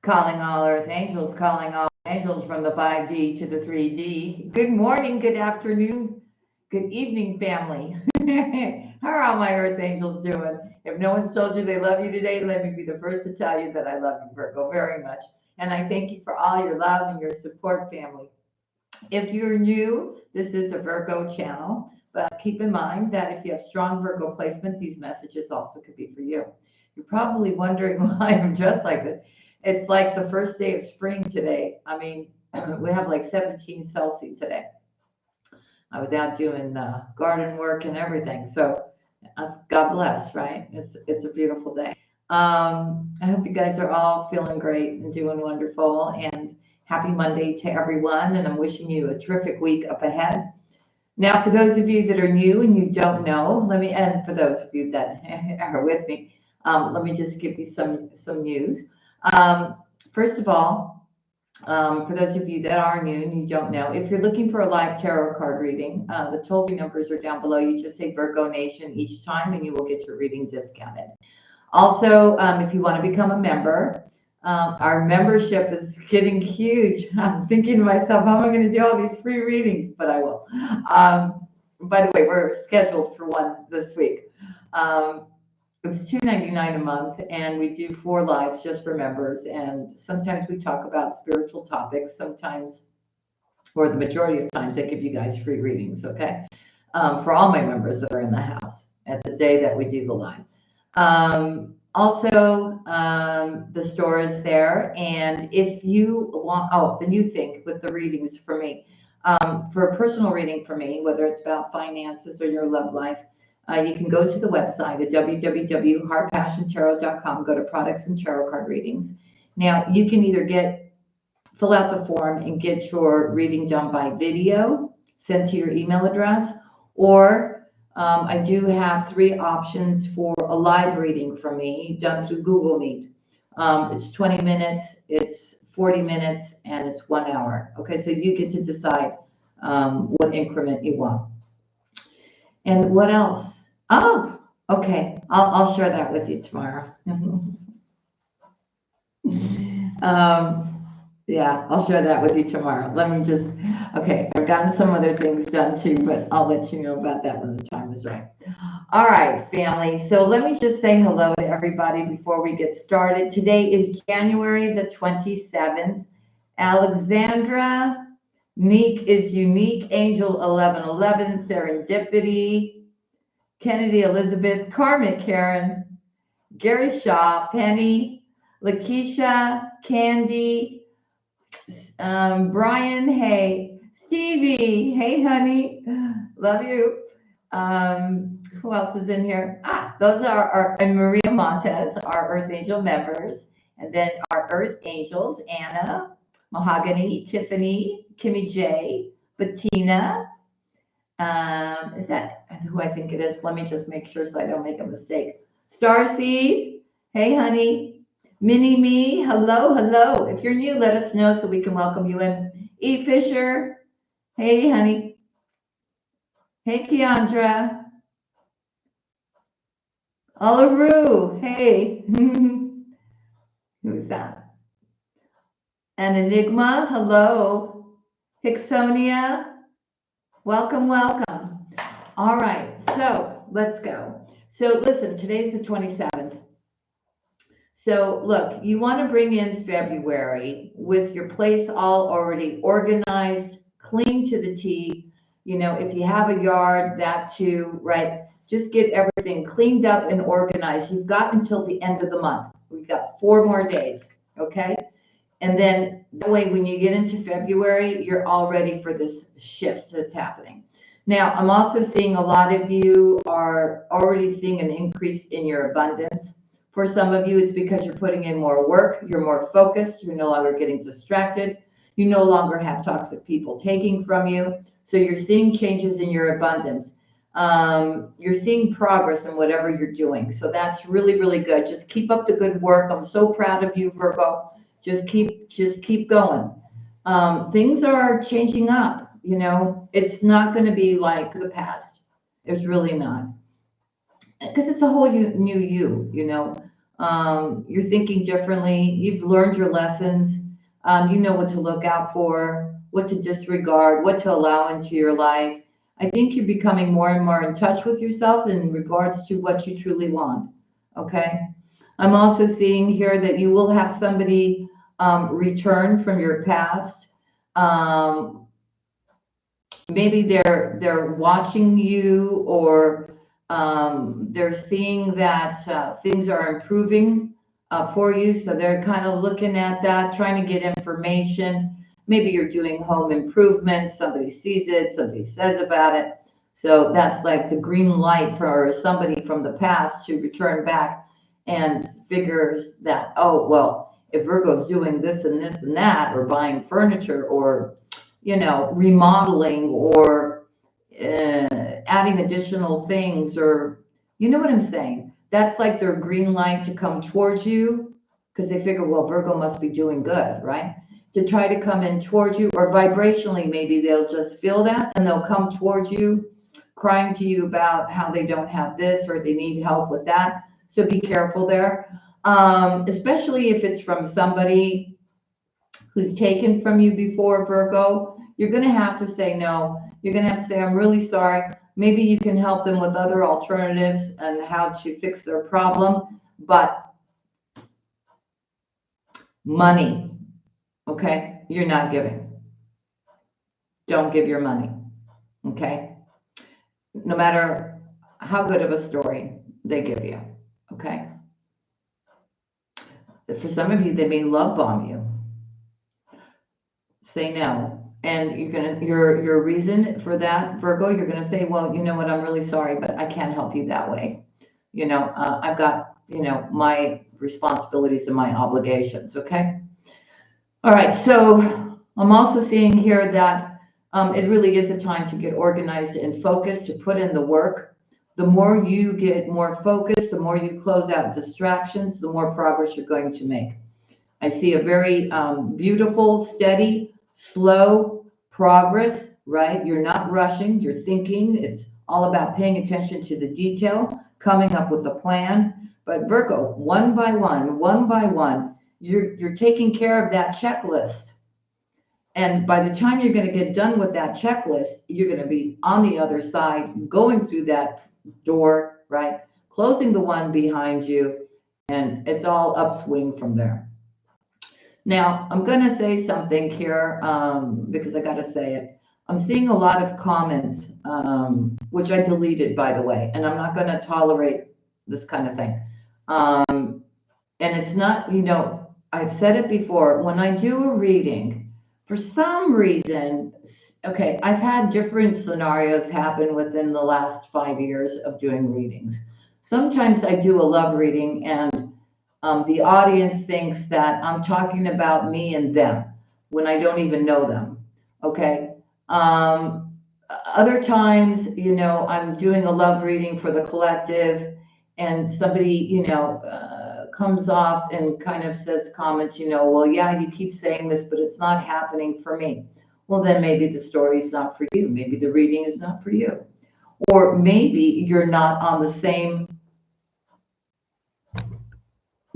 Calling all earth angels, calling all angels from the 5D to the 3D. Good morning, good afternoon, good evening, family. How are all my earth angels doing? If no one's told you they love you today, let me be the first to tell you that I love you, Virgo, very much. And I thank you for all your love and your support, family. If you're new, this is a Virgo channel, but keep in mind that if you have strong Virgo placement, these messages also could be for you. You're probably wondering why I'm dressed like this. It's like the first day of spring today. I mean, we have like 17 Celsius today. I was out doing garden work and everything. So God bless, right? It's a beautiful day. I hope you guys are all feeling great and doing wonderful. And happy Monday to everyone. And I'm wishing you a terrific week up ahead. Now, for those of you that are new and you don't know, and for those of you that are with me, let me just give you some news. First of all, for those of you that are new and you don't know, if you're looking for a live tarot card reading, the toll-free numbers are down below. You just say Virgo Nation each time and you will get your reading discounted. Also, if you want to become a member, our membership is getting huge. I'm thinking to myself, how am I going to do all these free readings? But I will. By the way, we're scheduled for one this week. It's $2.99 a month, and we do 4 lives just for members. And sometimes we talk about spiritual topics. Sometimes, or the majority of times, I give you guys free readings, okay? For all my members that are in the house at the day that we do the live. Also, the store is there. And if you want, the new thing with the readings for me, for a personal reading for me, whether it's about finances or your love life, you can go to the website at www.heartpassiontarot.com, go to products and tarot card readings. Now, you can either fill out the form and get your reading done by video, sent to your email address, or I do have 3 options for a live reading from me done through Google Meet. It's 20 minutes, it's 40 minutes, and it's 1 hour. Okay, so you get to decide what increment you want. And what else? Oh, okay. I'll share that with you tomorrow. Yeah, I'll share that with you tomorrow. Okay, I've gotten some other things done too, but I'll let you know about that when the time is right. All right, family. So let me just say hello to everybody before we get started. Today is January the 27th. Alexandra Neek is unique. Angel 1111, serendipity. Kennedy Elizabeth, Carmen Karen, Gary Shaw, Penny, Lakeisha, Candy, Brian, hey, Stevie, hey honey, love you. Who else is in here? Those are and Maria Montez, our Earth Angel members, and then our Earth Angels, Anna, Mahogany, Tiffany, Kimmy J, Bettina. Is that who I think it is? Let me just make sure so I don't make a mistake. Starseed, hey honey. Mini Me, hello, hello. If you're new, let us know so we can welcome you in. E. Fisher, hey honey. Hey Keandra. Olaru, hey. Who's that? An Enigma, hello. Hicksonia, welcome, welcome. All right, so let's go. So listen, today's the 27th. So look, you want to bring in February with your place all already organized, clean to the T. You know, if you have a yard, that too, right? Just get everything cleaned up and organized. You've got until the end of the month. We've got 4 more days, okay? And then that way, when you get into February, you're all ready for this shift that's happening. Now, I'm also seeing a lot of you are already seeing an increase in your abundance. For some of you, it's because you're putting in more work, you're more focused, you're no longer getting distracted, you no longer have toxic people taking from you. So you're seeing changes in your abundance. You're seeing progress in whatever you're doing. So that's really, really good. Just keep up the good work. I'm so proud of you, Virgo. Just keep going. Things are changing up, you know. It's not going to be like the past. It's really not. Because it's a whole new you, you know. You're thinking differently. You've learned your lessons. You know what to look out for, what to disregard, what to allow into your life. I think you're becoming more and more in touch with yourself in regards to what you truly want. Okay. I'm also seeing here that you will have somebody return from your past. Um, Maybe they're watching you, or they're seeing that things are improving for you, so they're kind of looking at that, trying to get information. Maybe you're doing home improvements, somebody sees it, somebody says about it, so that's like the green light for somebody from the past to return back and figures that, oh well, if Virgo's doing this and this and that, or buying furniture, or remodeling, or adding additional things, or you know what I'm saying? That's like their green light to come towards you, because they figure, well, Virgo must be doing good, right? To try to come in towards you, or vibrationally, maybe they'll just feel that and they'll come towards you, crying to you about how they don't have this or they need help with that. So be careful there, especially if it's from somebody who's taken from you before, Virgo. You're going to have to say no. You're going to have to say, I'm really sorry. Maybe you can help them with other alternatives and how to fix their problem. But money, okay, you're not giving. Don't give your money, okay? No matter how good of a story they give you, okay? For some of you, they may love bomb you. Say no. And your reason for that, Virgo, you're gonna say, well, you know what, I'm really sorry, but I can't help you that way. I've got, my responsibilities and my obligations, okay? All right, so I'm also seeing here that it really is a time to get organized and focused, to put in the work. The more you get more focused, the more you close out distractions, the more progress you're going to make. I see a very beautiful, steady, slow progress, right? You're not rushing, you're thinking. It's all about paying attention to the detail, coming up with a plan. But Virgo, one by one, you're taking care of that checklist. And by the time you're going to get done with that checklist, you're going to be on the other side, going through that door, right? Closing the one behind you, and it's all upswing from there. Now, I'm going to say something here because I got to say it. I'm seeing a lot of comments, which I deleted, by the way, and I'm not going to tolerate this kind of thing. And it's not, I've said it before, when I do a reading, for some reason, okay, I've had different scenarios happen within the last 5 years of doing readings. Sometimes I do a love reading and the audience thinks that I'm talking about me and them when I don't even know them. Okay. Other times, I'm doing a love reading for the collective, and somebody, comes off and kind of says comments, well, yeah, you keep saying this, but it's not happening for me. Well, then maybe the story is not for you. Maybe the reading is not for you. Or maybe you're not on the same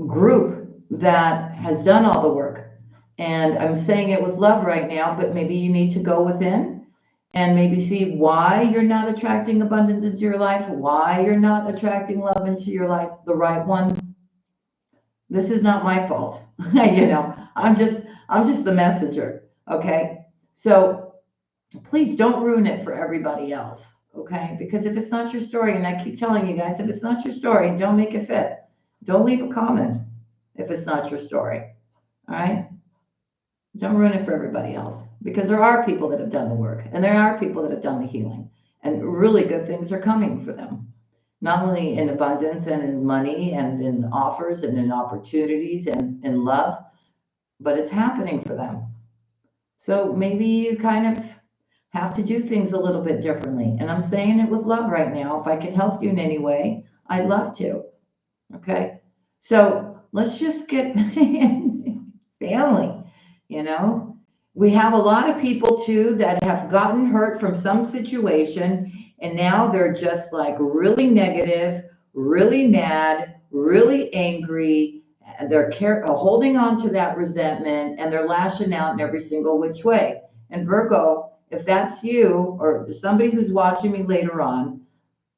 group that has done all the work. And I'm saying it with love right now, but maybe you need to go within and maybe see why you're not attracting abundance into your life, why you're not attracting love into your life, the right one. This is not my fault. I'm just the messenger. Okay. So please don't ruin it for everybody else. Okay. Because if it's not your story, and I keep telling you guys, if it's not your story, don't make it fit. Don't leave a comment if it's not your story. All right. Don't ruin it for everybody else, because there are people that have done the work, and there are people that have done the healing, and really good things are coming for them. Not only in abundance and in money and in offers and in opportunities and in love, but it's happening for them. So maybe you kind of have to do things a little bit differently. And I'm saying it with love right now. If I can help you in any way, I'd love to. Okay. So let's just get family, We have a lot of people too that have gotten hurt from some situation, and now they're just like really negative, really mad, really angry. They're holding on to that resentment, and they're lashing out in every single which way. And Virgo, if that's you or somebody who's watching me later on,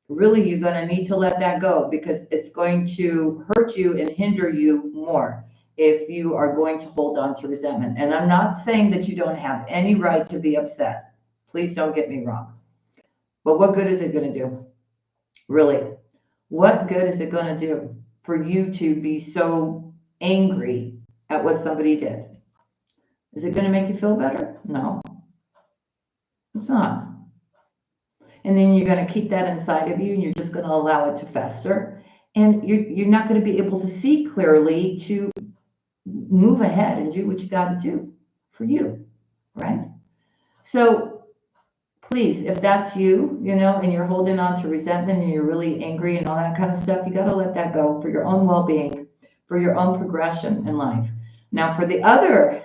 really you're going to need to let that go, because it's going to hurt you and hinder you more if you are going to hold on to resentment. And I'm not saying that you don't have any right to be upset. Please don't get me wrong. But what good is it going to do? Really, what good is it going to do for you to be so angry at what somebody did? Is it going to make you feel better? No, it's not. And then you're going to keep that inside of you, and you're just going to allow it to fester. And you're not going to be able to see clearly to move ahead and do what you got to do for you, right? So please, if that's you, and you're holding on to resentment and you're really angry and all that kind of stuff, you got to let that go for your own well-being, for your own progression in life. Now, for the other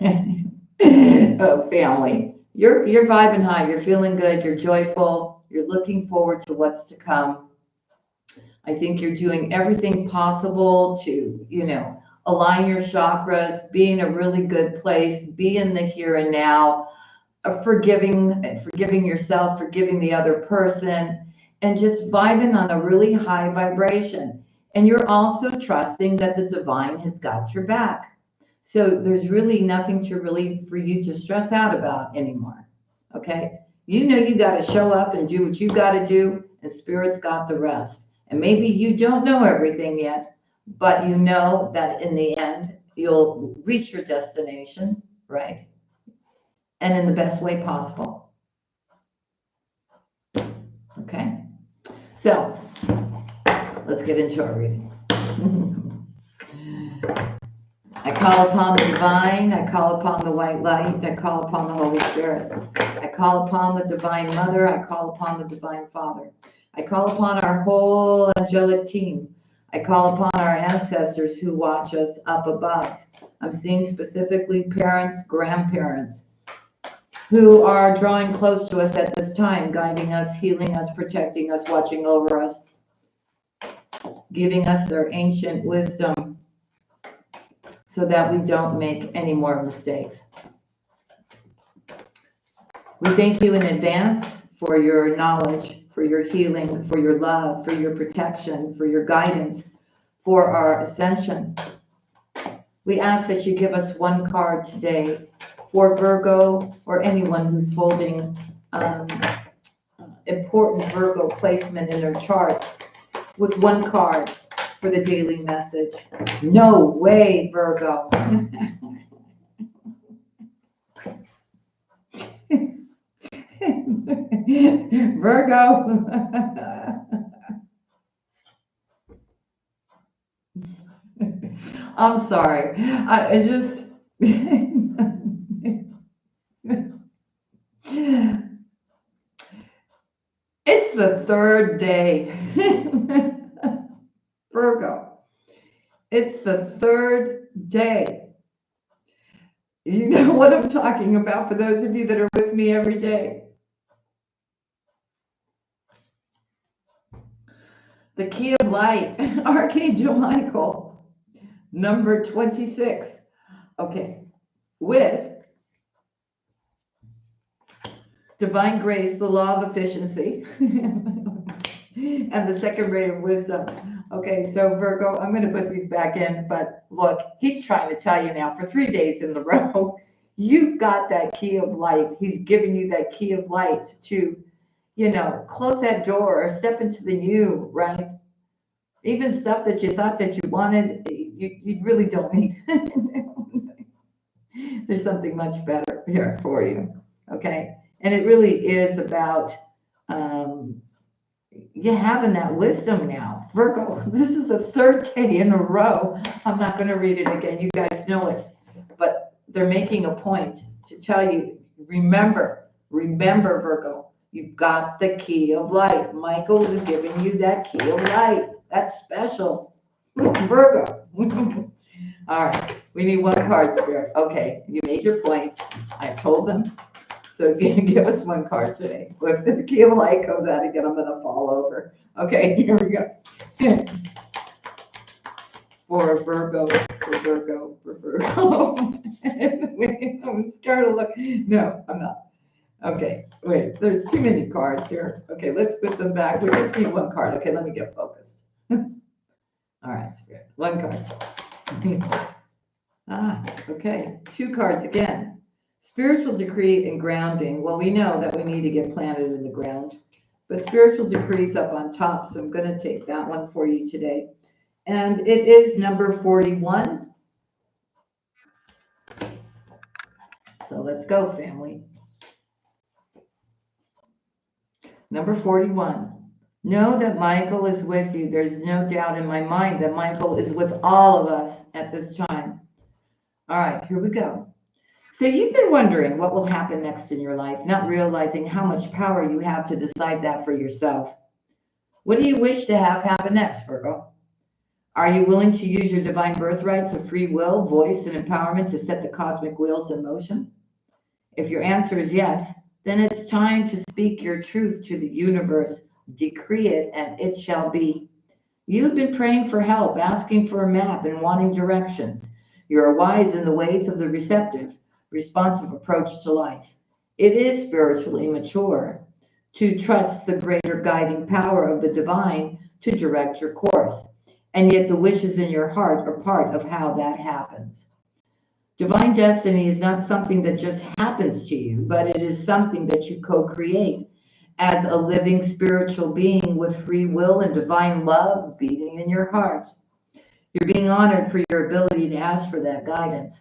family, you're vibing high, you're feeling good, you're joyful, you're looking forward to what's to come. I think you're doing everything possible to, align your chakras, be in a really good place, be in the here and now, forgiving yourself, forgiving the other person, and just vibing on a really high vibration. And you're also trusting that the divine has got your back. So there's really nothing for you to stress out about anymore. Okay? You got to show up and do what you got to do, and Spirit's got the rest. And maybe you don't know everything yet, but you know that in the end, you'll reach your destination, right? And in the best way possible. Okay? So, let's get into our reading. I call upon the divine, I call upon the white light, I call upon the Holy Spirit. I call upon the Divine Mother, I call upon the Divine Father. I call upon our whole angelic team. I call upon our ancestors who watch us up above. I'm seeing specifically parents, grandparents, who are drawing close to us at this time, guiding us, healing us, protecting us, watching over us, giving us their ancient wisdom so that we don't make any more mistakes. We thank you in advance for your knowledge, for your healing, for your love, for your protection, for your guidance, for our ascension. We ask that you give us one card today for Virgo or anyone who's holding important Virgo placement in their chart, with one card for the daily message. No way, Virgo. Virgo. I'm sorry. I just it's the third day. Virgo. It's the third day. You know what I'm talking about, for those of you that are with me every day. The key of light, Archangel Michael, number 26. Okay, with divine grace, the law of efficiency, and the second ray of wisdom. Okay, so Virgo, I'm going to put these back in, but look, he's trying to tell you now for 3 days in a row, you've got that key of light. He's giving you that key of light to, close that door or step into the new, right? Even stuff that you thought that you wanted, you really don't need. There's something much better here for you, okay? And it really is about you having that wisdom now. Virgo, this is the third day in a row. I'm not going to read it again. You guys know it. But they're making a point to tell you, remember, Virgo, you've got the key of light. Michael is giving you that key of light. That's special. Virgo. All right. We need one card, Spirit. Okay. You made your point. I told them. So give us one card today. If this key of light comes out again, I'm going to fall over. Okay, here we go. for Virgo, for Virgo, for Virgo. I'm scared to look. No, I'm not. Okay, wait, there's too many cards here. Okay, let's put them back. We just need one card. Okay, let me get focused. All right, Spirit, one card. Okay, two cards again. Spiritual decree and grounding. Well, we know that we need to get planted in the ground, but spiritual decree is up on top, so I'm going to take that one for you today. And it is number 41. So let's go, family. Number 41. Know that Michael is with you. There's no doubt in my mind that Michael is with all of us at this time. All right, here we go. So you've been wondering what will happen next in your life, not realizing how much power you have to decide that for yourself. What do you wish to have happen next, Virgo? Are you willing to use your divine birthrights of free will, voice, and empowerment to set the cosmic wheels in motion? If your answer is yes, then it's time to speak your truth to the universe, decree it, and it shall be. You've been praying for help, asking for a map, and wanting directions. You are wise in the ways of the receptive, responsive approach to life. It is spiritually mature to trust the greater guiding power of the divine to direct your course. And yet the wishes in your heart are part of how that happens. Divine destiny is not something that just happens to you, but it is something that you co-create as a living spiritual being with free will and divine love beating in your heart. You're being honored for your ability to ask for that guidance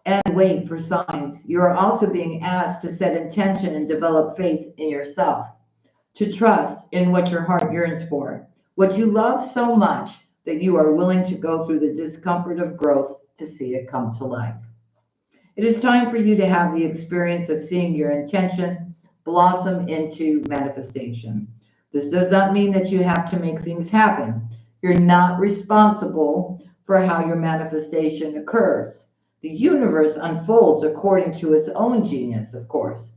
and wait for signs. You are also being asked to set intention and develop faith in yourself, to trust in what your heart yearns for, what you love so much that you are willing to go through the discomfort of growth to see it come to life. It is time for you to have the experience of seeing your intention blossom into manifestation. This does not mean that you have to make things happen. You're not responsible for how your manifestation occurs. The universe unfolds according to its own genius, of course.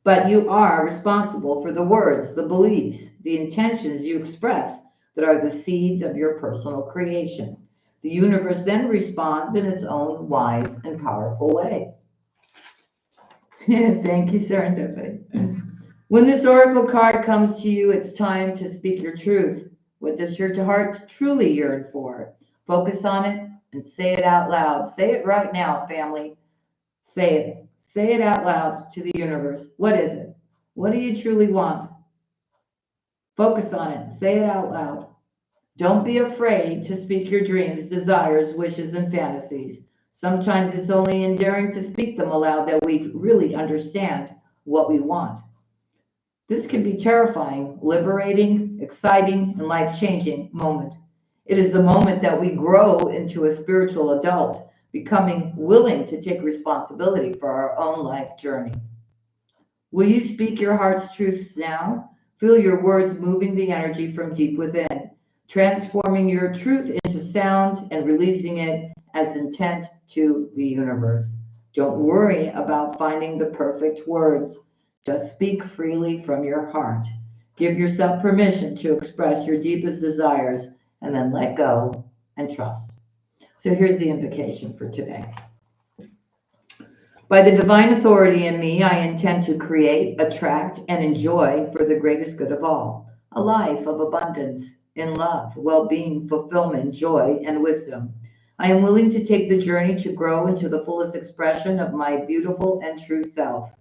But you are responsible for the words, the beliefs, the intentions you express that are the seeds of your personal creation. The universe then responds in its own wise and powerful way. Thank you, Serendipity. When this oracle card comes to you, it's time to speak your truth. What does your heart truly yearn for? Focus on it and say it out loud. Say it right now, family. Say it. Say it out loud to the universe. What is it? What do you truly want? Focus on it. Say it out loud. Don't be afraid to speak your dreams, desires, wishes, and fantasies. Sometimes it's only in daring to speak them aloud that we really understand what we want. This can be terrifying, liberating, exciting, and life-changing moment. It is the moment that we grow into a spiritual adult, becoming willing to take responsibility for our own life journey. Will you speak your heart's truths now? Feel your words moving the energy from deep within, transforming your truth into sound and releasing it as intent to the universe. Don't worry about finding the perfect words. Just speak freely from your heart. Give yourself permission to express your deepest desires and then let go and trust. So here's the invocation for today. By the divine authority in me, I intend to create, attract, and enjoy for the greatest good of all, a life of abundance in love, well-being, fulfillment, joy, and wisdom. I am willing to take the journey to grow into the fullest expression of my beautiful and true self.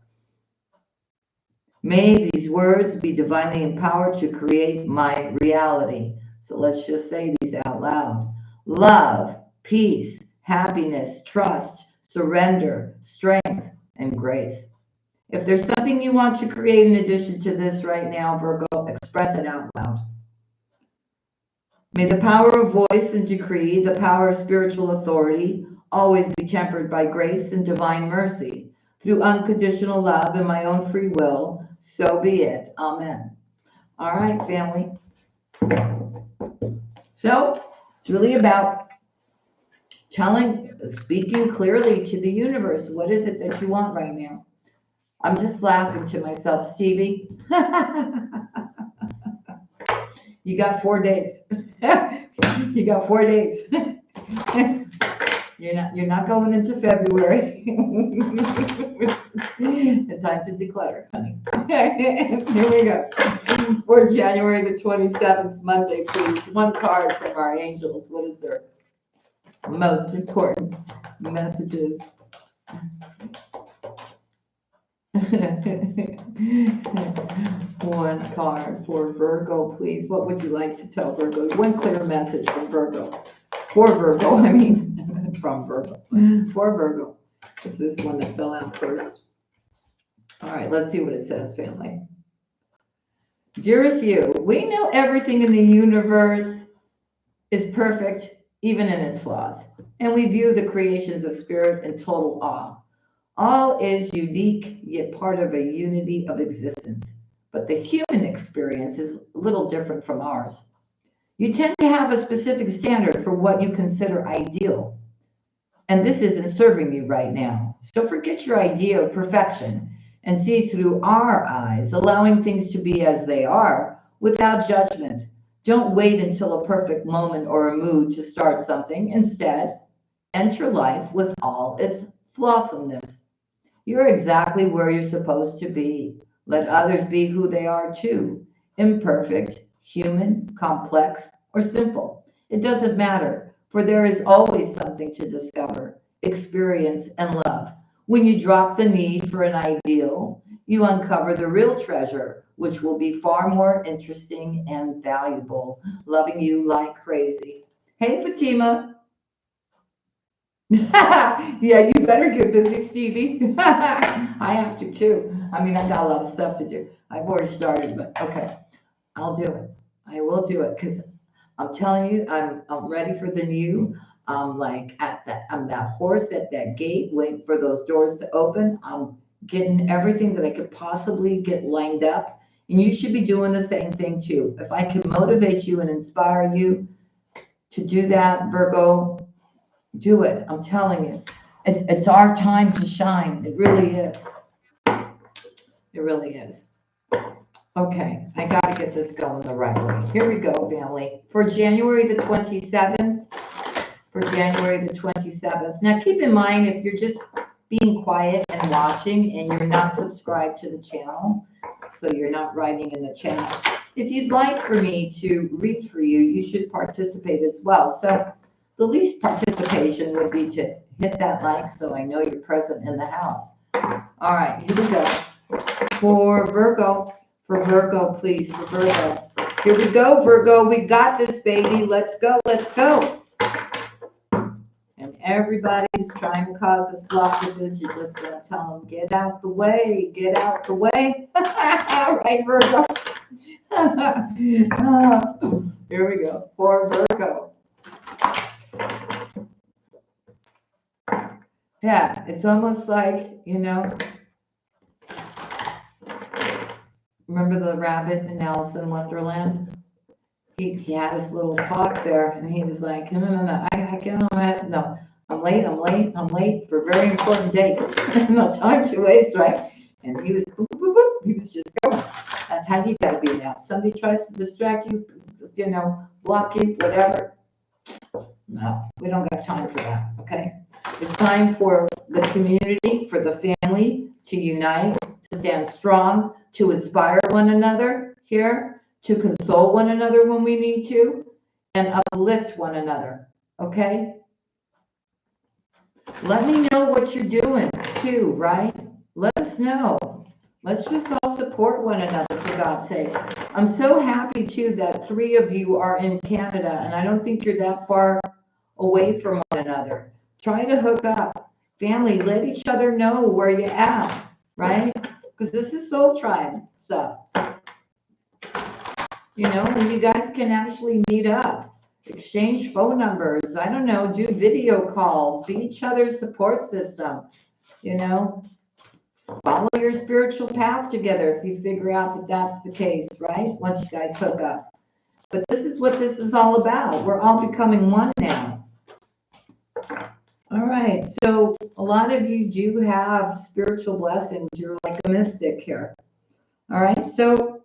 May these words be divinely empowered to create my reality. So let's just say these out loud. Love, peace, happiness, trust, surrender, strength, and grace. If there's something you want to create in addition to this right now, Virgo, express it out loud. May the power of voice and decree, the power of spiritual authority, always be tempered by grace and divine mercy. Through unconditional love and my own free will, so be it. Amen. All right, family. So it's really about speaking clearly to the universe. What is it that you want right now? I'm just laughing to myself, Stevie. You got 4 days. You got 4 days. You're not going into February. It's time to declutter, honey. Here we go. For January the 27th, Monday, please. One card from our angels. What is their most important messages? One card for Virgo, please. What would you like to tell Virgo? One clear message from Virgo. For Virgo, I mean, from Virgo. For Virgo. This is one that fell out first. All right, let's see what it says, family. Dearest you, we know everything in the universe is perfect, even in its flaws, and we view the creations of spirit in total awe. All is unique, yet part of a unity of existence. But the human experience is a little different from ours. You tend to have a specific standard for what you consider ideal, and this isn't serving you right now. So forget your idea of perfection and see through our eyes, allowing things to be as they are without judgment. Don't wait until a perfect moment or a mood to start something. Instead, enter life with all its flawsomeness. You're exactly where you're supposed to be. Let others be who they are too. Imperfect, human, complex, or simple. It doesn't matter, for there is always something to discover, experience, and love. When you drop the need for an ideal, you uncover the real treasure, which will be far more interesting and valuable. Loving you like crazy. Hey, Fatima. Yeah, you better get busy, Stevie. I have to too. I mean, I got a lot of stuff to do. I've already started, but okay, I'll do it. I will do it because I'm telling you, I'm ready for the new. I'm like I'm that horse at that gate, waiting for those doors to open. I'm getting everything that I could possibly get lined up, and you should be doing the same thing too. If I can motivate you and inspire you to do that, Virgo, do it. I'm telling you, it's our time to shine. It really is. It really is. Okay, I got to get this going the right way. Here we go, family. For January the 27th, Now, keep in mind, if you're just being quiet and watching and you're not subscribed to the channel, so you're not writing in the chat, if you'd like for me to read for you, you should participate as well. So the least participation would be to hit that like so I know you're present in the house. All right, here we go. For Virgo, please, for Virgo. Here we go, Virgo. We got this, baby. Let's go, let's go. And everybody's trying to cause us blockages. You're just going to tell them, get out the way, get out the way. All right, Virgo. Here we go. For Virgo. Yeah, it's almost like, remember the rabbit in Alice in Wonderland? He had his little talk there, and he was like, no, I can't, no, I'm late for a very important date. No time to waste, right? And he was, boop, boop, boop, he was just going. That's how you gotta be now. Somebody tries to distract you, block you, whatever. No, we don't got time for that, okay? It's time for the community, for the family to unite, to stand strong, to inspire one another here, to console one another when we need to, and uplift one another, okay? Let me know what you're doing too, right? Let us know. Let's just all support one another, for God's sake. I'm so happy too that 3 of you are in Canada, and I don't think you're that far away from one another. Try to hook up. Family, let each other know where you're at, right? Because this is soul tribe stuff. When you guys can actually meet up, exchange phone numbers, I don't know, do video calls, be each other's support system, follow your spiritual path together if you figure out that that's the case, right? Once you guys hook up. But this is what this is all about. We're all becoming one now. All right, so a lot of you do have spiritual blessings. You're like a mystic here. All right, so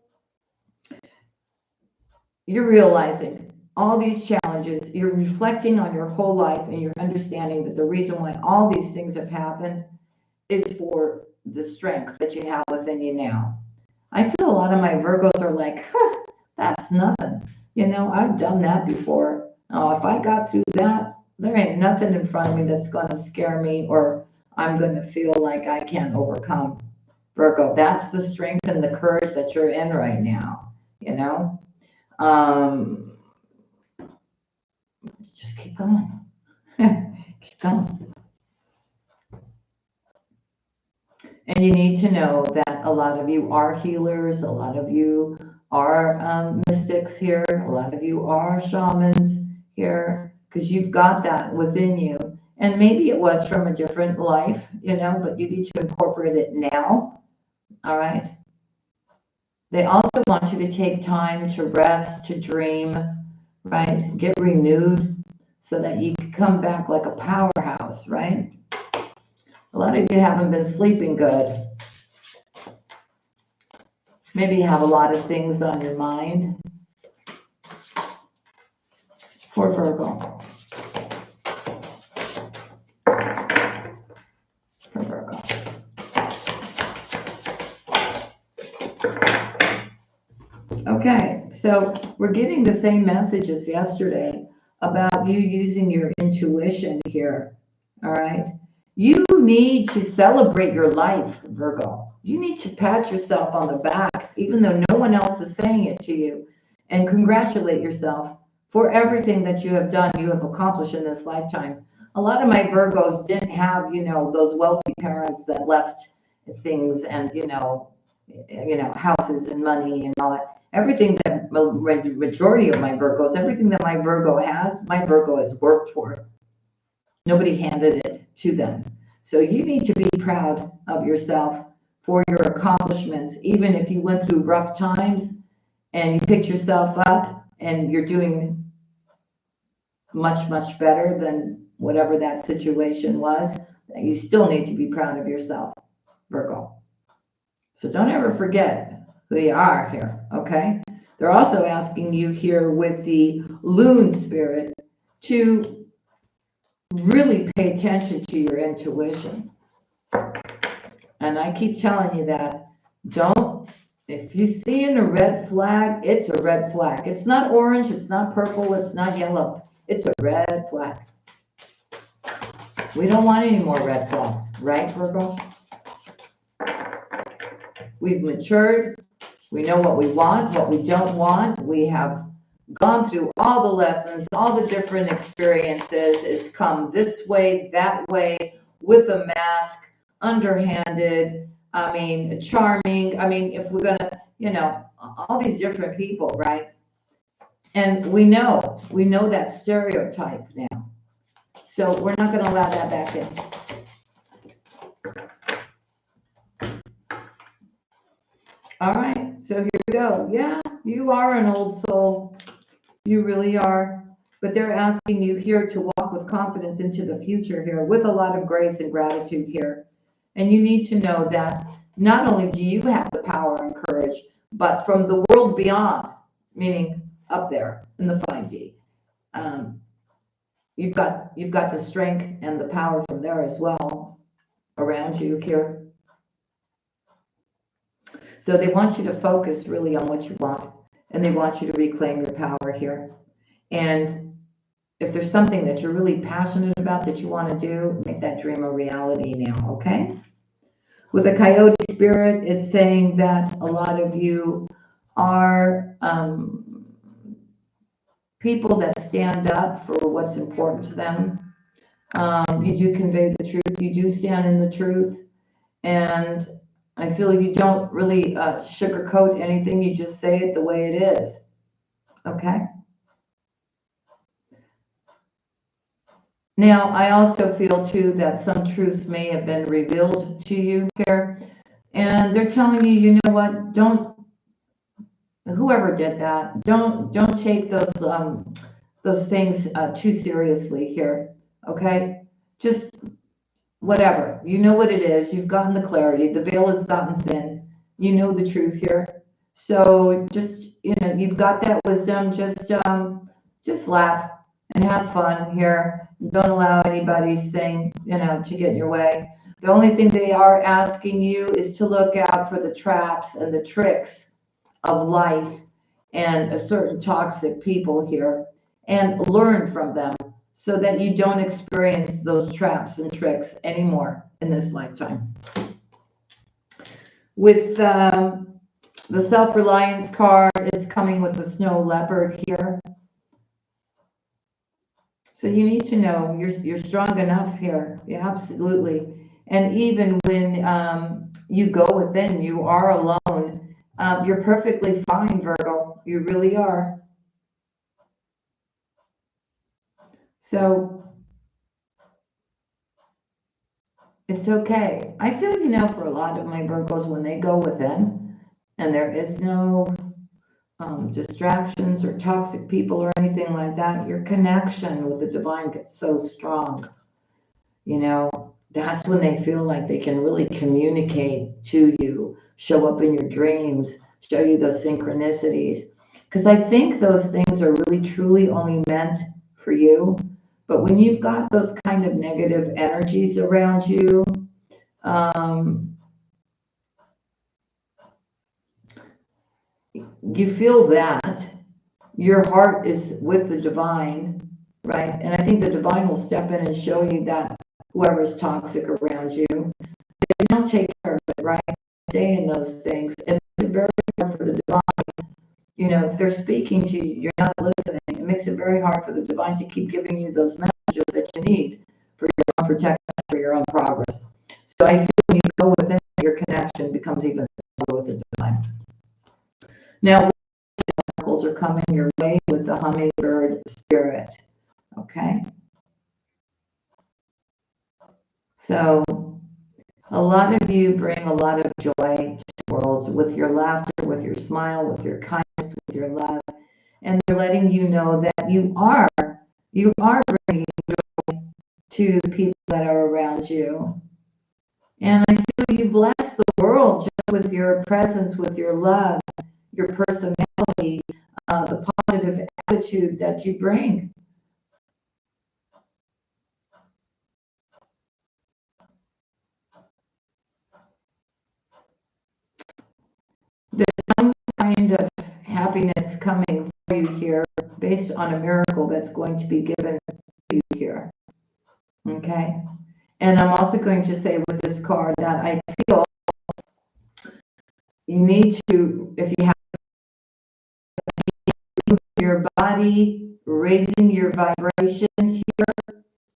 you're realizing all these challenges, you're reflecting on your whole life and you're understanding that the reason why all these things have happened is for the strength that you have within you now. I feel a lot of my Virgos are like, huh, that's nothing. You know, I've done that before. Oh, if I got through that, there ain't nothing in front of me that's going to scare me or I'm going to feel like I can't overcome. Virgo, that's the strength and the courage that you're in right now, you know? Just keep going. Keep going. And you need to know that a lot of you are healers, a lot of you are mystics here, a lot of you are shamans here, because you've got that within you. And maybe it was from a different life, you know, but you need to incorporate it now. All right. They also want you to take time to rest, to dream, right? Get renewed so that you can come back like a powerhouse, right? A lot of you haven't been sleeping good. Maybe you have a lot of things on your mind. Poor Virgo. Poor Virgo. Okay, so we're getting the same message as yesterday about you using your intuition here, all right? You need to celebrate your life, Virgo. You need to pat yourself on the back, even though no one else is saying it to you, and congratulate yourself for everything that you have done, you have accomplished in this lifetime. A lot of my Virgos didn't have, you know, those wealthy parents that left things and, you know, houses and money and all that. Everything that majority of my Virgos, everything that my Virgo has worked for it. Nobody handed it to them. So you need to be proud of yourself for your accomplishments, even if you went through rough times and you picked yourself up and you're doing much, much better than whatever that situation was. You still need to be proud of yourself, Virgo. So don't ever forget who you are here, okay? They're also asking you here with the loon spirit to really pay attention to your intuition. And I keep telling you that. If you see a red flag, it's a red flag. It's not orange, it's not purple, it's not yellow. It's a red flag. We don't want any more red flags, right, Virgo? We've matured. We know what we want, what we don't want. We have gone through all the lessons, all the different experiences. It's come this way, that way, with a mask, underhanded, charming. If we're going to, all these different people, right? And we know that stereotype now. So we're not going to allow that back in. All right, so here we go. Yeah, you are an old soul. You really are. But they're asking you here to walk with confidence into the future here with a lot of grace and gratitude here. And you need to know that not only do you have the power and courage, but from the world beyond, meaning up there in the 5D, you've got the strength and the power from there as well around you here. So they want you to focus really on what you want, and they want you to reclaim your power here. And if there's something that you're really passionate about that you want to do, make that dream a reality now, okay? With a coyote spirit, it's saying that a lot of you are people that stand up for what's important to them. You do convey the truth. You do stand in the truth. And I feel you don't really sugarcoat anything. You just say it the way it is. Okay? Now, I also feel too that some truths may have been revealed to you here. And they're telling you, you know what, whoever did that, don't take those things too seriously here. Okay? Just whatever. You know what it is. You've gotten the clarity. The veil has gotten thin. You know the truth here. So just, you've got that wisdom. Just just laugh and have fun here. Don't allow anybody's thing, to get in your way. The only thing they are asking you is to look out for the traps and the tricks of life and a certain toxic people here, and learn from them so that you don't experience those traps and tricks anymore in this lifetime. With the self-reliance card is coming with a snow leopard here. So you need to know you're strong enough here. Yeah, absolutely. And even when you go within, you are alone. You're perfectly fine, Virgo. You really are. So it's okay. I feel, for a lot of my Virgos, when they go within and there is no distractions or toxic people or anything like that, your connection with the divine gets so strong. That's when they feel like they can really communicate to you, show up in your dreams, show you those synchronicities. Because I think those things are really truly only meant for you. But when you've got those kind of negative energies around you, you feel that your heart is with the divine, right? And I think the divine will step in and show you that whoever's toxic around you, they don't take care of it, right? Stay in those things. And it's very hard for the divine, if they're speaking to you, you're not listening. It makes it very hard for the divine to keep giving you those messages that you need for your own protection, for your own progress. So I feel when you go within, your connection becomes even more with the divine. Now, miracles are coming your way with the hummingbird spirit. Okay. So a lot of you bring a lot of joy to the world with your laughter, with your smile, with your kindness, with your love. And they're letting you know that you are bringing joy to the people that are around you. And I feel you bless the world just with your presence, with your love, your personality, the positive attitude that you bring. There's some kind of happiness coming for you here based on a miracle that's going to be given to you here. Okay? And I'm also going to say with this card that I feel you need to, if you have your body, raising your vibration here,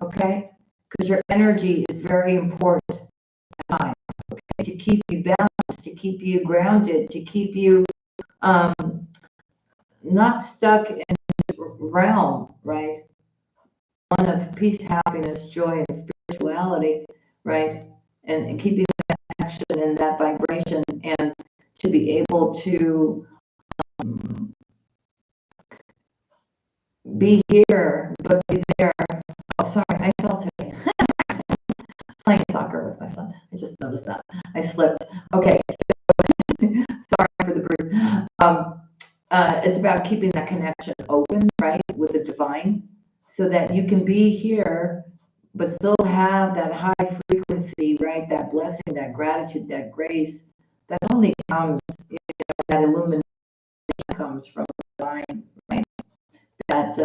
okay? Because your energy is very important at the time, okay? To keep you balanced, to keep you grounded, to keep you not stuck in this realm, right? One of peace, happiness, joy, and spirituality, right? And keeping that connection and that vibration, and to be able to be here, but be there. Oh, sorry, I fell today. I was playing soccer with my son. I just noticed that. I slipped. Okay, so sorry for the bruise. It's about keeping that connection open, right, with the divine, so that you can be here, but still have that high frequency, right, that blessing, that gratitude, that grace, that only comes, that illumination comes from the divine, right? That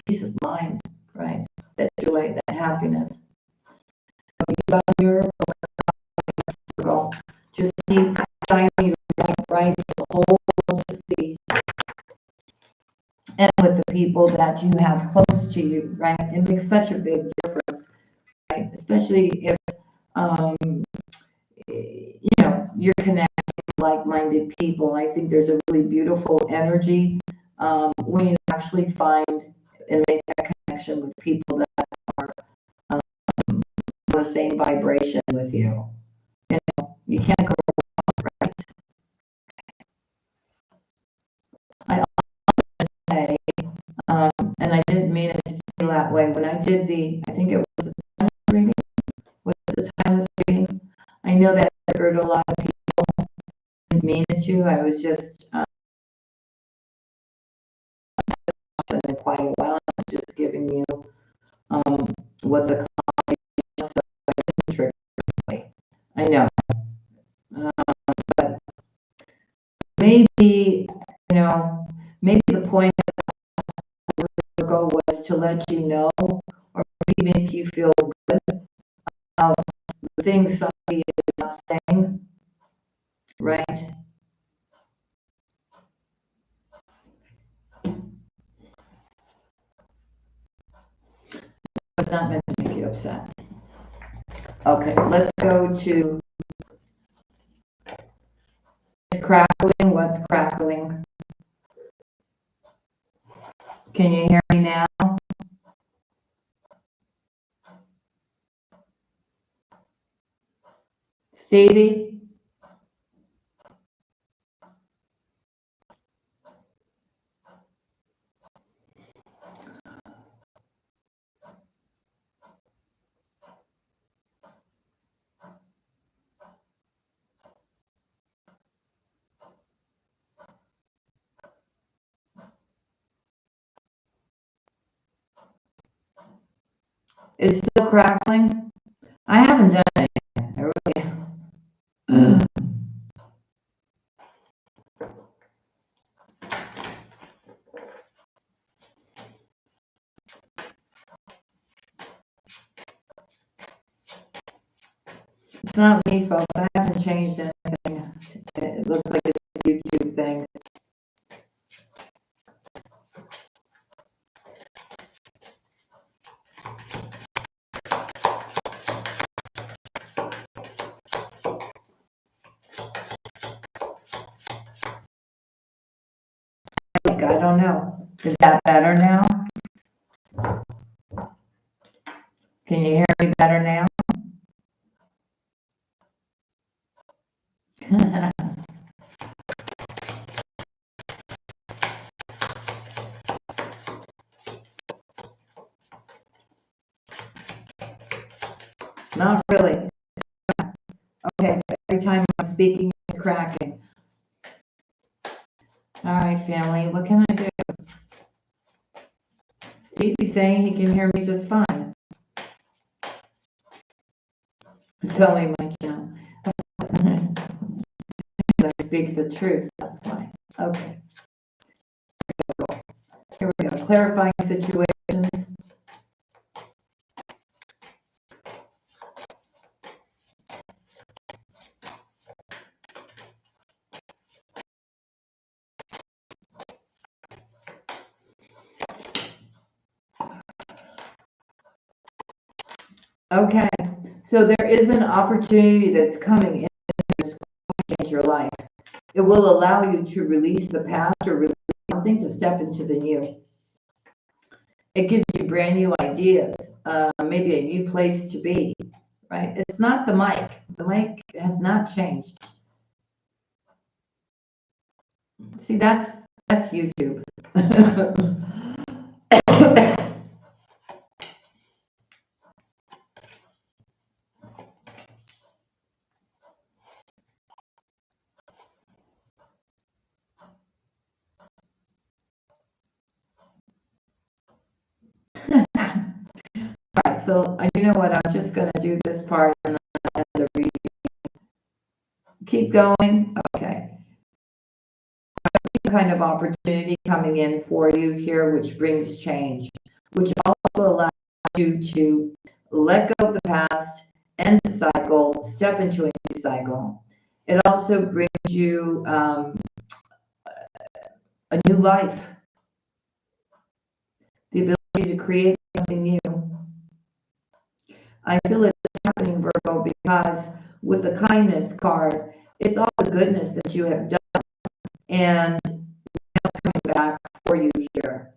peace of mind, right? That joy, that happiness. You got your Virgo. Just keep shining your light bright for the whole world to see. And with the people that you have close to you, right? It makes such a big difference, right? Especially if you're connected to like-minded people. I think there's a really beautiful energy when you actually find and make that connection with people that are on the same vibration with you. You can't go wrong, right? I often say, and I didn't mean it to feel that way, when I did I think it was the timeless reading, I know that triggered a lot of people. I didn't mean it to. I was just in a quiet what the client is, so I didn't trigger anybody. I know. But maybe, maybe the point of Virgo was to let you know, or maybe make you feel good about the things somebody is not saying, right? It's not meant to make you upset. Okay, let's go to crackling. What's crackling? Can you hear me now? Stevie? It's still crackling? I haven't done anything. I really. It's not me, folks. I haven't changed anything. It looks like it's a YouTube thing. I don't know. Is that better now? Can you hear me better now? Not really. Okay, so every time I'm speaking, it's cracking. All right, family, what can I do? Stevie's saying he can hear me just fine. It's only my channel. I speak the truth, that's fine. Okay. Here we go. Clarifying situations. Okay, so there is an opportunity that's coming in to change your life. It will allow you to release the past or release something to step into the new. It gives you brand new ideas, maybe a new place to be, right? It's not the mic. The mic has not changed. See, that's YouTube. All right, so you know what? I'm just going to do this part and then end the reading. Keep going. Okay. Kind of opportunity coming in for you here, which brings change, which also allows you to let go of the past, end the cycle, step into a new cycle. It also brings you a new life, the ability to create something new. I feel it's happening, Virgo, because with the kindness card, it's all the goodness that you have done, and it's coming back for you here.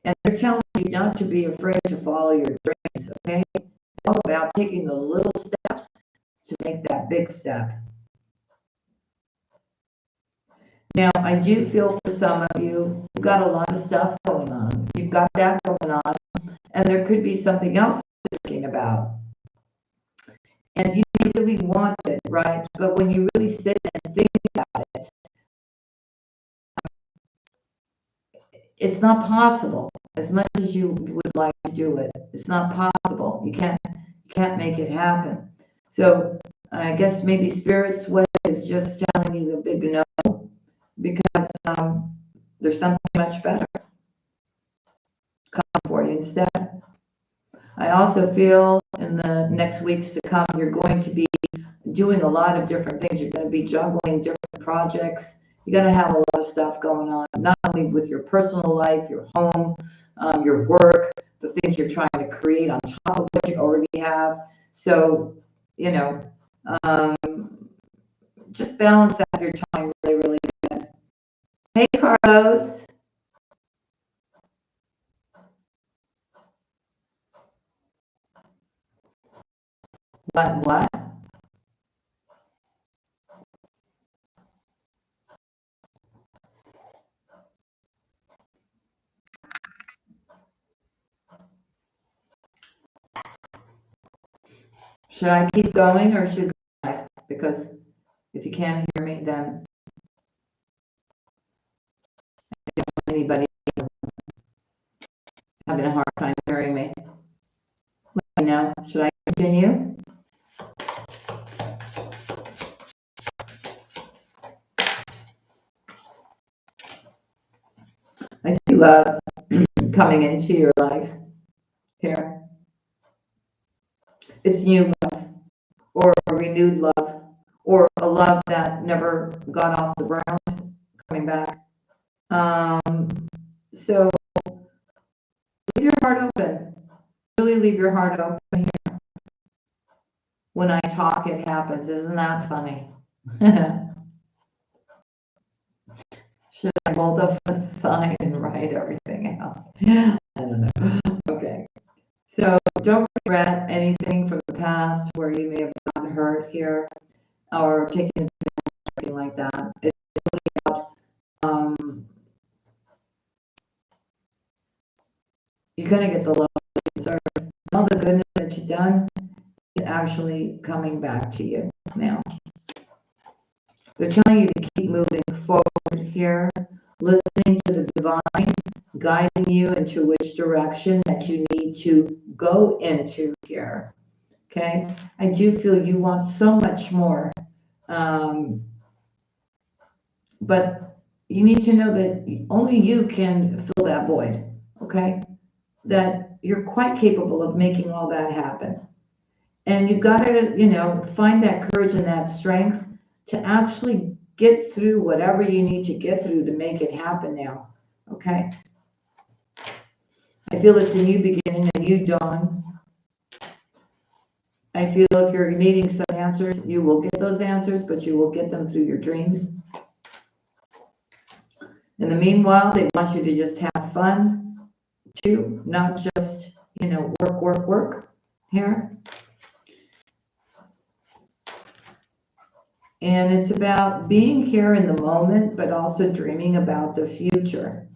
And they're telling you not to be afraid to follow your dreams, okay? It's all about taking those little steps to make that big step. Now, I do feel for some of you, you've got a lot of stuff going on. You've got that going on, and there could be something else you're thinking about. And you really want it, right? But when you really sit and think about it, it's not possible. as much as you would like to do it. It's not possible. You can't make it happen. So I guess maybe Spirit's way is just telling you the big no, because there's something much better coming for you instead. I also feel in the next weeks to come, you're going to be doing a lot of different things. You're going to be juggling different projects. You're going to have a lot of stuff going on, not only with your personal life, your home, your work, the things you're trying to create on top of what you already have. So, you know, just balance out your time really, really good. Hey, Carlos. What? Should I keep going or should I? Because if you can't hear me, then I don't want anybody having a hard time hearing me. Let me know. Should I continue? I see love coming into your life here. It's new love, or a renewed love, or a love that never got off the ground, coming back. So leave your heart open. Really leave your heart open here. When I talk, it happens. Isn't that funny? Should I hold up a sign and write everything out? I don't know. Okay. So don't regret anything from the past where you may have gotten hurt here or taken anything like that. It's really about you're going to get the love you deserve. All the goodness that you've done is actually coming back to you now. They're telling you to keep moving forward here, listening to the divine, guiding you into which direction that you need to go into here. Okay? I do feel you want so much more. But you need to know that only you can fill that void. Okay? That you're quite capable of making all that happen. And you've got to, find that courage and that strength to actually get through whatever you need to get through to make it happen now. Okay? I feel it's a new beginning, a new dawn. I feel if you're needing some answers, you will get those answers, but you will get them through your dreams. In the meanwhile, they want you to just have fun too, not just, work here. And it's about being here in the moment, but also dreaming about the future,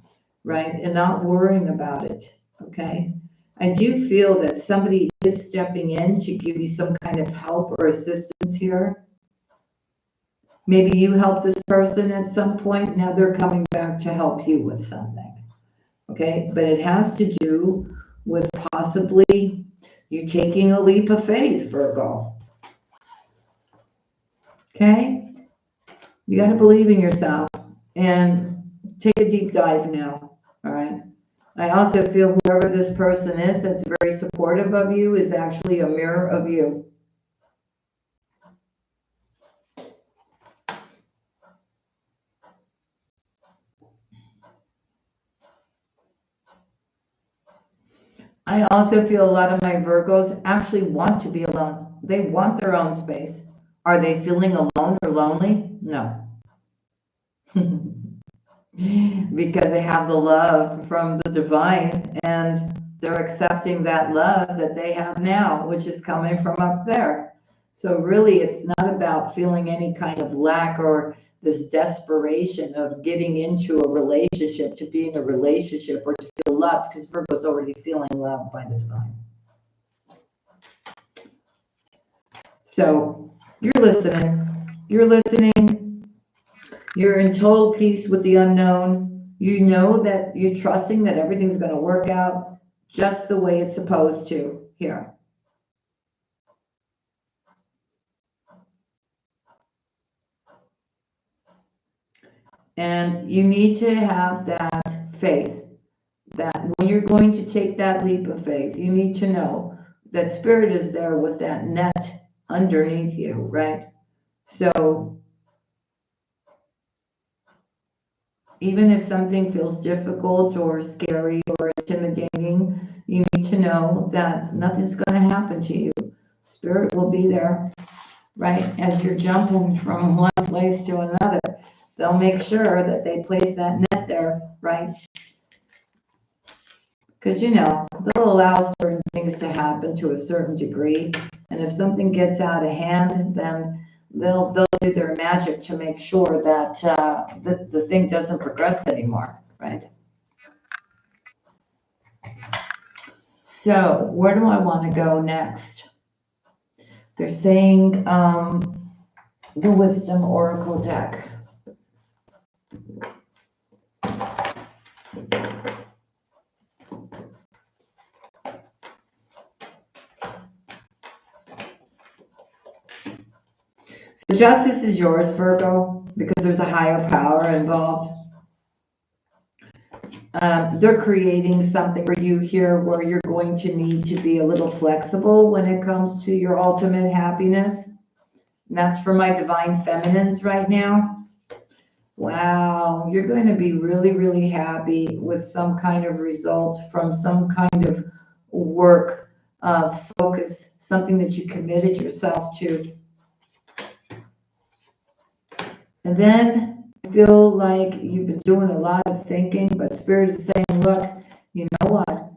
right? And not worrying about it, okay? I do feel that somebody is stepping in to give you some kind of help or assistance here. Maybe you helped this person at some point, now they're coming back to help you with something, okay? But it has to do with possibly you taking a leap of faith, Virgo. Okay? You got to believe in yourself and take a deep dive now. All right? I also feel whoever this person is that's very supportive of you is actually a mirror of you. I also feel a lot of my Virgos actually want to be alone. They want their own space. Are they feeling alone or lonely? No. Because they have the love from the divine and they're accepting that love that they have now, which is coming from up there. So really, it's not about feeling any kind of lack or this desperation of getting into a relationship to be in a relationship or to feel loved, because Virgo's already feeling loved by the divine. So you're listening. You're listening. You're in total peace with the unknown. You know that you're trusting that everything's going to work out just the way it's supposed to here. And you need to have that faith that when you're going to take that leap of faith, you need to know that Spirit is there with that net underneath you, right? So even if something feels difficult or scary or intimidating, you need to know that nothing's going to happen to you. Spirit will be there, right? As you're jumping from one place to another, they'll make sure that they place that net there, right? Because, they'll allow certain things to happen to a certain degree. And if something gets out of hand, then they'll do their magic to make sure that the thing doesn't progress anymore, right? So where do I want to go next? They're saying the Wisdom Oracle deck. So justice is yours, Virgo, because there's a higher power involved. They're creating something for you here where you're going to need to be a little flexible when it comes to your ultimate happiness. And that's for my divine feminines right now. Wow, you're going to be really, really happy with some kind of result from some kind of work, focus, something that you committed yourself to. And then I feel like you've been doing a lot of thinking, but Spirit is saying, look, you know what?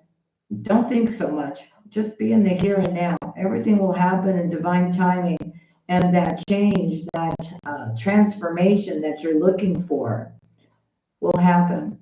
Don't think so much. Just be in the here and now. Everything will happen in divine timing. And that change, that transformation that you're looking for will happen.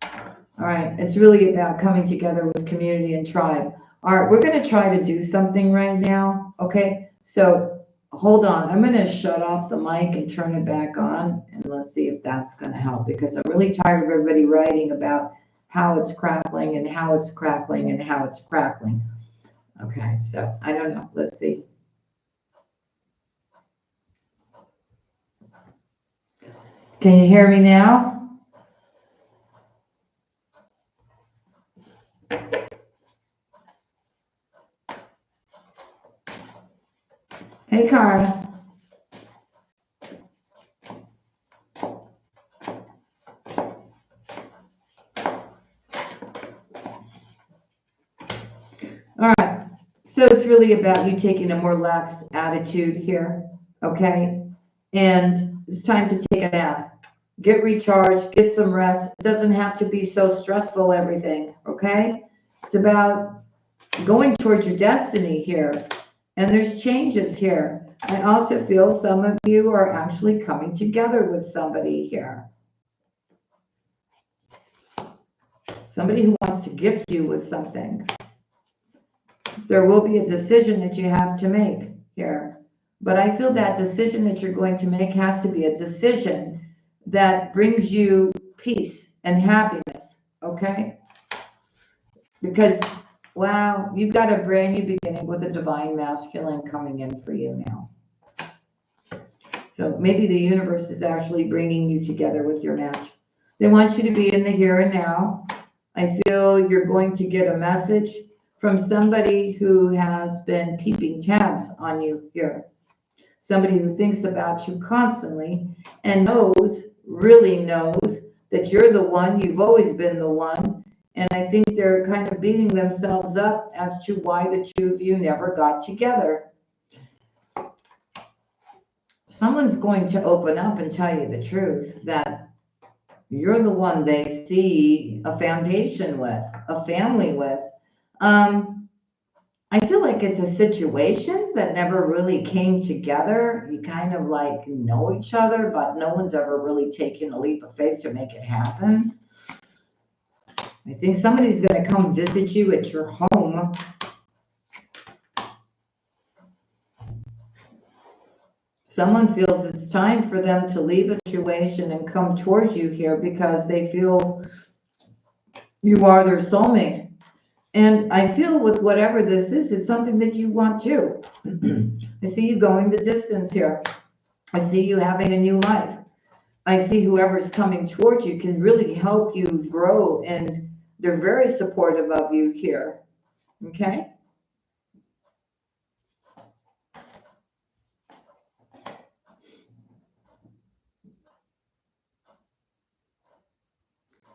All right. It's really about coming together with community and tribe. All right. We're going to try to do something right now. Okay. So hold on. I'm going to shut off the mic and turn it back on. And let's see if that's going to help, because I'm really tired of everybody writing about how it's crackling and how it's crackling and how it's crackling. Okay. So I don't know. Let's see. Can you hear me now? Hey, Cara. All right. So it's really about you taking a more relaxed attitude here. Okay. And it's time to take a nap. Get recharged, get some rest. It doesn't have to be so stressful, everything, okay? It's about going towards your destiny here. And there's changes here. I also feel some of you are actually coming together with somebody here. Somebody who wants to gift you with something. There will be a decision that you have to make here. But I feel that decision that you're going to make has to be a decision that brings you peace and happiness, okay? Because, wow, you've got a brand new beginning with a divine masculine coming in for you now. So maybe the universe is actually bringing you together with your match. They want you to be in the here and now. I feel you're going to get a message from somebody who has been keeping tabs on you here. Somebody who thinks about you constantly and really knows that you're the one, you've always been the one. And I think they're kind of beating themselves up as to why the two of you never got together. Someone's going to open up and tell you the truth, that you're the one they see a foundation with, a family with. I feel like it's a situation that never really came together. You kind of like know each other, but no one's ever really taken a leap of faith to make it happen. I think somebody's going to come visit you at your home. Someone feels it's time for them to leave a situation and come towards you here because they feel you are their soulmate. And I feel with whatever this is, it's something that you want too. I see you going the distance here. I see you having a new life. I see whoever's coming towards you can really help you grow, and they're very supportive of you here. Okay?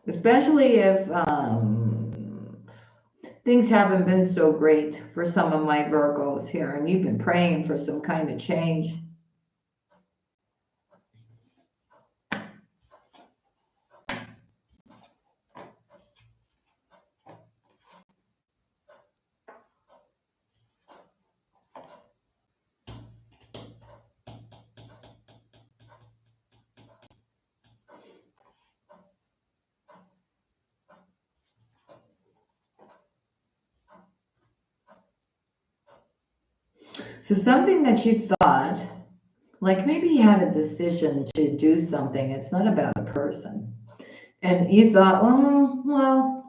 Especially if things haven't been so great for some of my Virgos here, and you've been praying for some kind of change. So something that you thought, like maybe you had a decision to do something, it's not about a person. And you thought, well,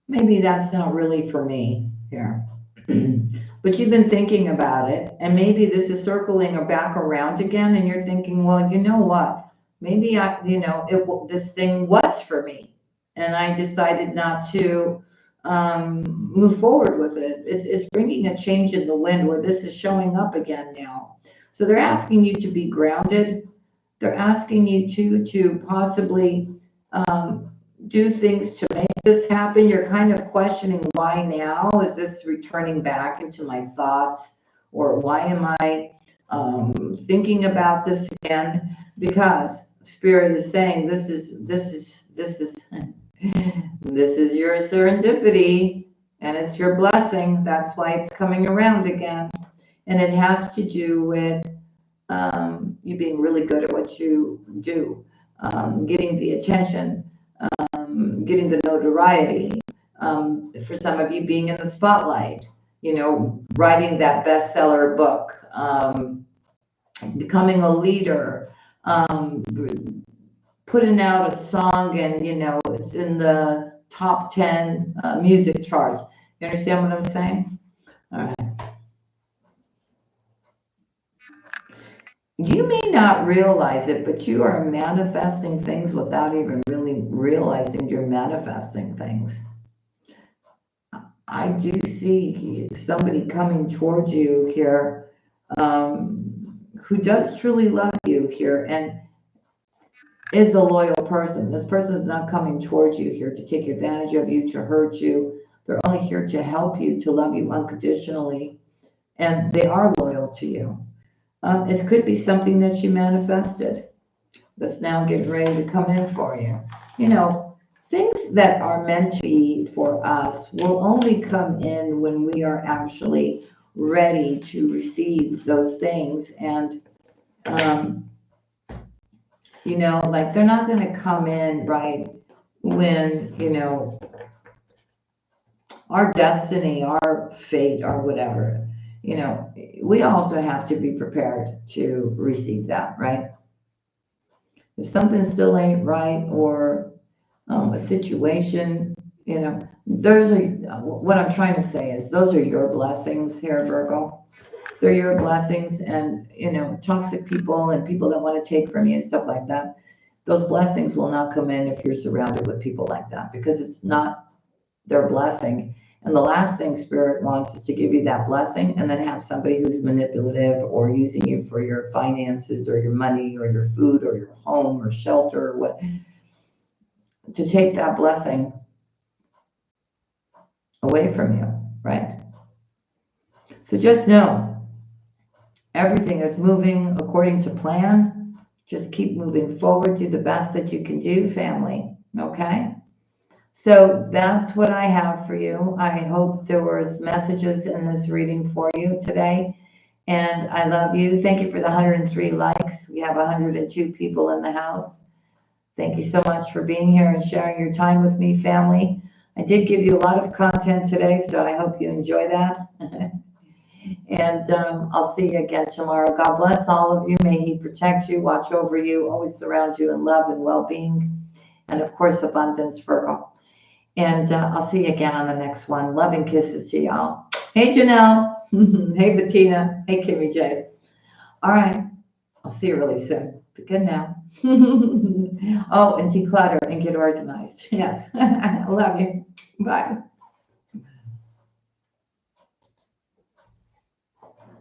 maybe that's not really for me here. But you've been thinking about it, and maybe this is circling back around again, and you're thinking, well, you know what? Maybe this thing was for me, and I decided not to move forward with it. It's bringing a change in the wind where this is showing up again now. So they're asking you to be grounded. They're asking you to possibly do things to make this happen. You're kind of questioning, why now? Is this returning back into my thoughts? Or why am I thinking about this again? Because Spirit is saying this is your serendipity, and it's your blessing. That's why it's coming around again. And it has to do with you being really good at what you do, getting the attention, getting the notoriety, for some of you being in the spotlight, writing that bestseller book, becoming a leader, putting out a song, and it's in the top 10 music charts. You understand what I'm saying? All right. You may not realize it, but you are manifesting things without even really realizing you're manifesting things. I do see somebody coming towards you here who does truly love you here and is a loyal person. This person is not coming towards you here to take advantage of you, to hurt you. They're only here to help you, to love you unconditionally, and they are loyal to you. It could be something that you manifested that's now getting ready to come in for you. Things that are meant to be for us will only come in when we are actually ready to receive those things. And, like they're not going to come in right when, our destiny, our fate, or whatever. We also have to be prepared to receive that, right? If something still ain't right, or a situation, those are, what I'm trying to say is those are your blessings here, Virgo. They're your blessings, and, toxic people and people that want to take from you and stuff like that, those blessings will not come in if you're surrounded with people like that, because it's not their blessing. And the last thing Spirit wants is to give you that blessing and then have somebody who's manipulative or using you for your finances or your money or your food or your home or shelter or what, to take that blessing away from you, right? So just know everything is moving according to plan. Just keep moving forward. Do the best that you can do, family. Okay? So that's what I have for you. I hope there was messages in this reading for you today. And I love you. Thank you for the 103 likes. We have 102 people in the house. Thank you so much for being here and sharing your time with me, family. I did give you a lot of content today, so I hope you enjoy that. And I'll see you again tomorrow. God bless all of you. May He protect you, watch over you, always surround you in love and well-being. And of course, abundance, Virgo. And I'll see you again on the next one. Loving kisses to y'all. Hey, Janelle. Hey, Bettina. Hey, Kimmy J. All right. I'll see you really soon. Be good now. Oh, and declutter and get organized. Yes. I love you. Bye.